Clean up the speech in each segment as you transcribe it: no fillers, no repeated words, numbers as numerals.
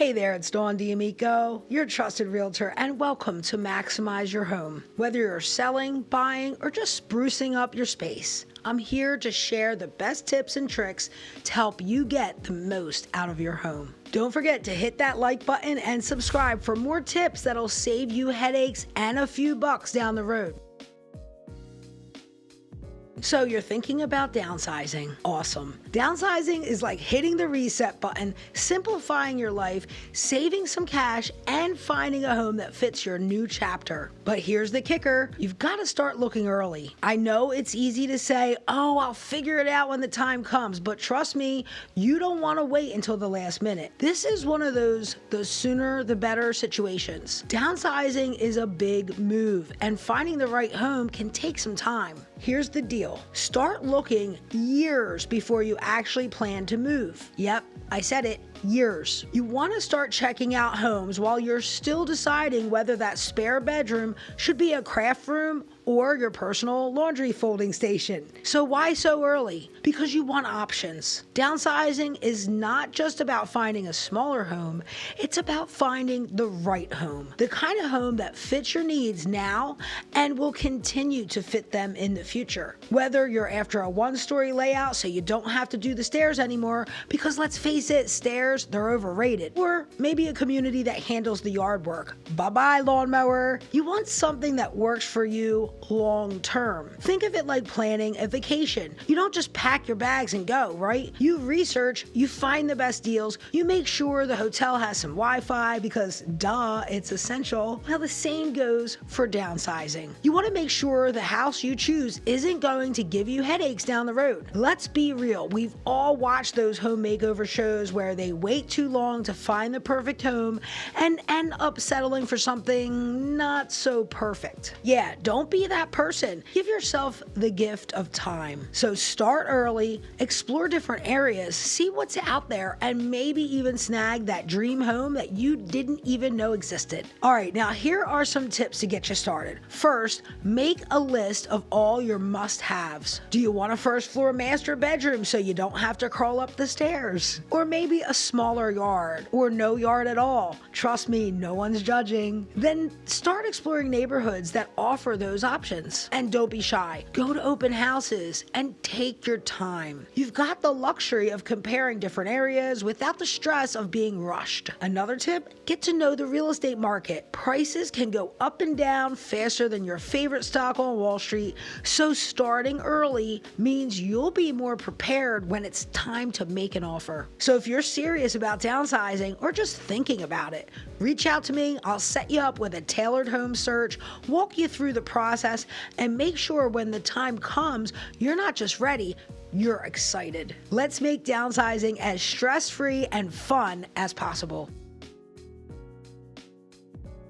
Hey there, it's Dawn D'Amico, your trusted realtor, and welcome to Maximize Your Home. Whether you're selling, buying, or just sprucing up your space, I'm here to share the best tips and tricks to help you get the most out of your home. Don't forget to hit that like button and subscribe for more tips that'll save you headaches and a few bucks down the road. So you're thinking about downsizing. Awesome. Downsizing is like hitting the reset button, simplifying your life, saving some cash, and finding a home that fits your new chapter. But here's the kicker. You've got to start looking early. I know it's easy to say, oh, I'll figure it out when the time comes, but trust me, you don't want to wait until the last minute. This is one of those the sooner the better situations. Downsizing is a big move, and finding the right home can take some time. Here's the deal. Start looking years before you actually plan to move. Yep, I said it, years. You want to start checking out homes while you're still deciding whether that spare bedroom should be a craft room or your personal laundry folding station. So why so early? Because you want options. Downsizing is not just about finding a smaller home, it's about finding the right home. The kind of home that fits your needs now and will continue to fit them in the future. Whether you're after a one-story layout so you don't have to do the stairs anymore, because let's face it, stairs, they're overrated. Or maybe a community that handles the yard work. Bye-bye, lawnmower. You want something that works for you long term. Think of it like planning a vacation. You don't just pack your bags and go, right? You research, you find the best deals, you make sure the hotel has some Wi-Fi because duh, it's essential. Well, the same goes for downsizing. You want to make sure the house you choose isn't going to give you headaches down the road. Let's be real. We've all watched those home makeover shows where they wait too long to find the perfect home and end up settling for something not so perfect. Yeah, don't be that person. Give yourself the gift of time. So start early, explore different areas, see what's out there, and maybe even snag that dream home that you didn't even know existed. All right, now here are some tips to get you started. First, make a list of all your must-haves. Do you want a first floor master bedroom so you don't have to crawl up the stairs? Or maybe a smaller yard, or no yard at all? Trust me, no one's judging. Then start exploring neighborhoods that offer those options. And don't be shy. Go to open houses and take your time. You've got the luxury of comparing different areas without the stress of being rushed. Another tip, get to know the real estate market. Prices can go up and down faster than your favorite stock on Wall Street, so starting early means you'll be more prepared when it's time to make an offer. So if you're serious about downsizing or just thinking about it, reach out to me. I'll set you up with a tailored home search, walk you through the process, and make sure when the time comes, you're not just ready, you're excited. Let's make downsizing as stress-free and fun as possible.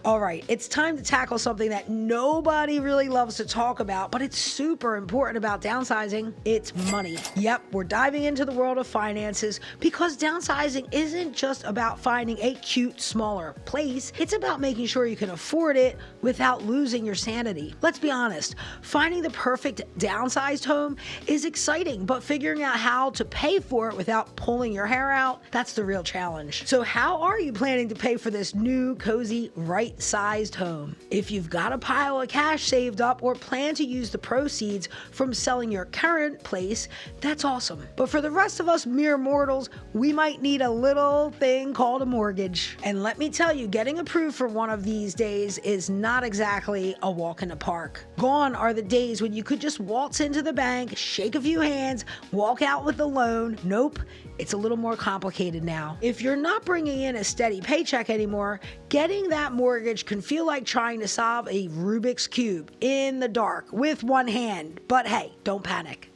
All right, it's time to tackle something that nobody really loves to talk about, but it's super important about downsizing. It's money. Yep, we're diving into the world of finances because downsizing isn't just about finding a cute, smaller place. It's about making sure you can afford it without losing your sanity. Let's be honest, finding the perfect downsized home is exciting, but figuring out how to pay for it without pulling your hair out, that's the real challenge. So how are you planning to pay for this new, cozy, right-sized home? If you've got a pile of cash saved up or plan to use the proceeds from selling your current place, that's awesome. But for the rest of us mere mortals, we might need a little thing called a mortgage. And let me tell you, getting approved for one of these days is not exactly a walk in the park. Gone are the days when you could just waltz into the bank, shake a few hands, walk out with the loan. Nope, it's a little more complicated now. If you're not bringing in a steady paycheck anymore, getting that mortgage can feel like trying to solve a Rubik's Cube in the dark with one hand. But hey, don't panic.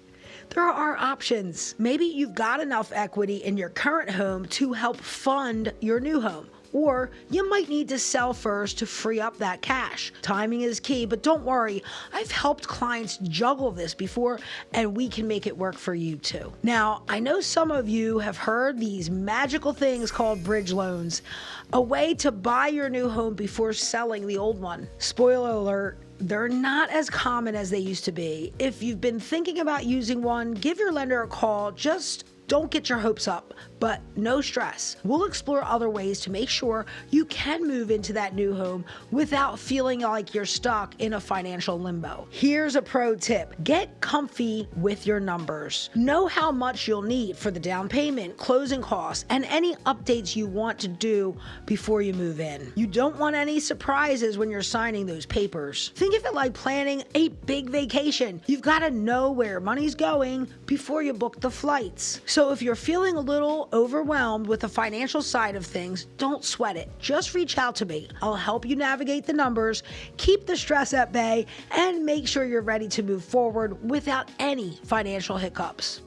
There are options. Maybe you've got enough equity in your current home to help fund your new home. Or you might need to sell first to free up that cash. Timing is key, but don't worry. I've helped clients juggle this before, and we can make it work for you too. Now, I know some of you have heard these magical things called bridge loans, a way to buy your new home before selling the old one. Spoiler alert, they're not as common as they used to be. If you've been thinking about using one, give your lender a call. Just don't get your hopes up. But no stress. We'll explore other ways to make sure you can move into that new home without feeling like you're stuck in a financial limbo. Here's a pro tip. Get comfy with your numbers. Know how much you'll need for the down payment, closing costs, and any updates you want to do before you move in. You don't want any surprises when you're signing those papers. Think of it like planning a big vacation. You've got to know where money's going before you book the flights. So if you're feeling a little overwhelmed with the financial side of things, don't sweat it. Just reach out to me. I'll help you navigate the numbers, keep the stress at bay, and make sure you're ready to move forward without any financial hiccups.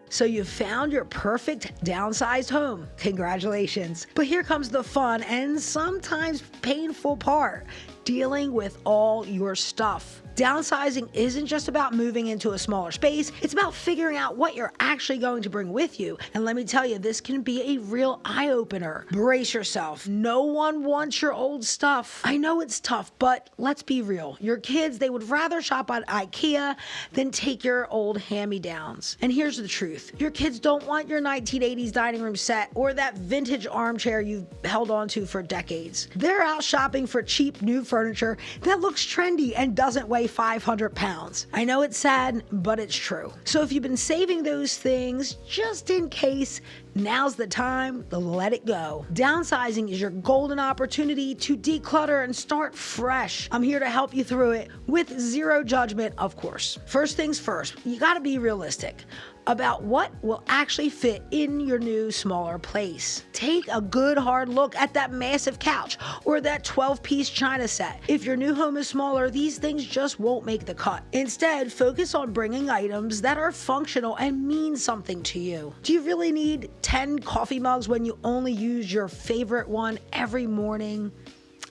So you've found your perfect downsized home. Congratulations. But here comes the fun and sometimes painful part, dealing with all your stuff. Downsizing isn't just about moving into a smaller space, it's about figuring out what you're actually going to bring with you. And let me tell you, this can be a real eye-opener. Brace yourself. No one wants your old stuff. I know it's tough, but let's be real. Your kids, they would rather shop at IKEA than take your old hand-me-downs. And here's the truth. Your kids don't want your 1980s dining room set or that vintage armchair you've held onto for decades. They're out shopping for cheap new furniture that looks trendy and doesn't weigh 500 pounds. I know it's sad, but it's true. So if you've been saving those things just in case, now's the time to let it go. Downsizing is your golden opportunity to declutter and start fresh. I'm here to help you through it with zero judgment, of course. First things first, you gotta be realistic about what will actually fit in your new, smaller place. Take a good hard look at that massive couch or that 12-piece china set. If your new home is smaller, these things just won't make the cut. Instead, focus on bringing items that are functional and mean something to you. Do you really need 10 coffee mugs when you only use your favorite one every morning?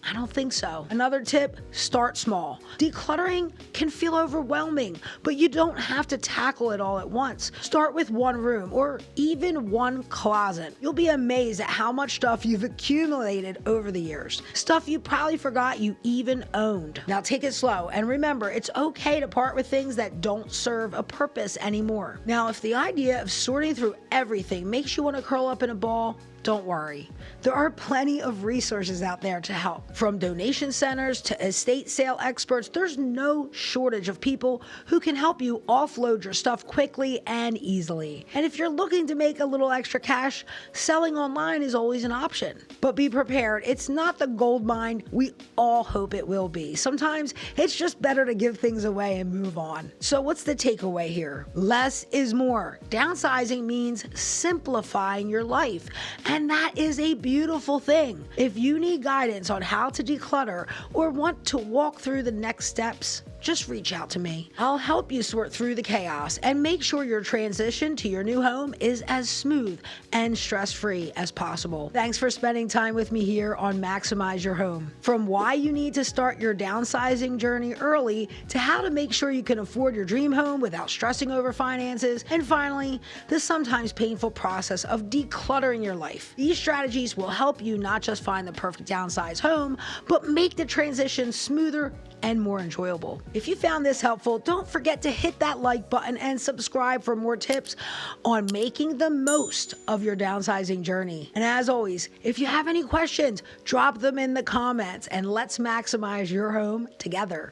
I don't think so. Another tip, start small. Decluttering can feel overwhelming, but you don't have to tackle it all at once. Start with one room or even one closet. You'll be amazed at how much stuff you've accumulated over the years. Stuff you probably forgot you even owned. Now take it slow and remember, it's okay to part with things that don't serve a purpose anymore. Now, if the idea of sorting through everything makes you want to curl up in a ball, don't worry. There are plenty of resources out there to help. From donation centers to estate sale experts, there's no shortage of people who can help you offload your stuff quickly and easily. And if you're looking to make a little extra cash, selling online is always an option. But be prepared, it's not the gold mine we all hope it will be. Sometimes it's just better to give things away and move on. So what's the takeaway here? Less is more. Downsizing means simplifying your life. And that is a beautiful thing. If you need guidance on how to declutter or want to walk through the next steps, just reach out to me. I'll help you sort through the chaos and make sure your transition to your new home is as smooth and stress-free as possible. Thanks for spending time with me here on Maximize Your Home. From why you need to start your downsizing journey early to how to make sure you can afford your dream home without stressing over finances, and finally, the sometimes painful process of decluttering your life. These strategies will help you not just find the perfect downsized home, but make the transition smoother and more enjoyable. If you found this helpful, don't forget to hit that like button and subscribe for more tips on making the most of your downsizing journey. And as always, if you have any questions, drop them in the comments and let's maximize your home together.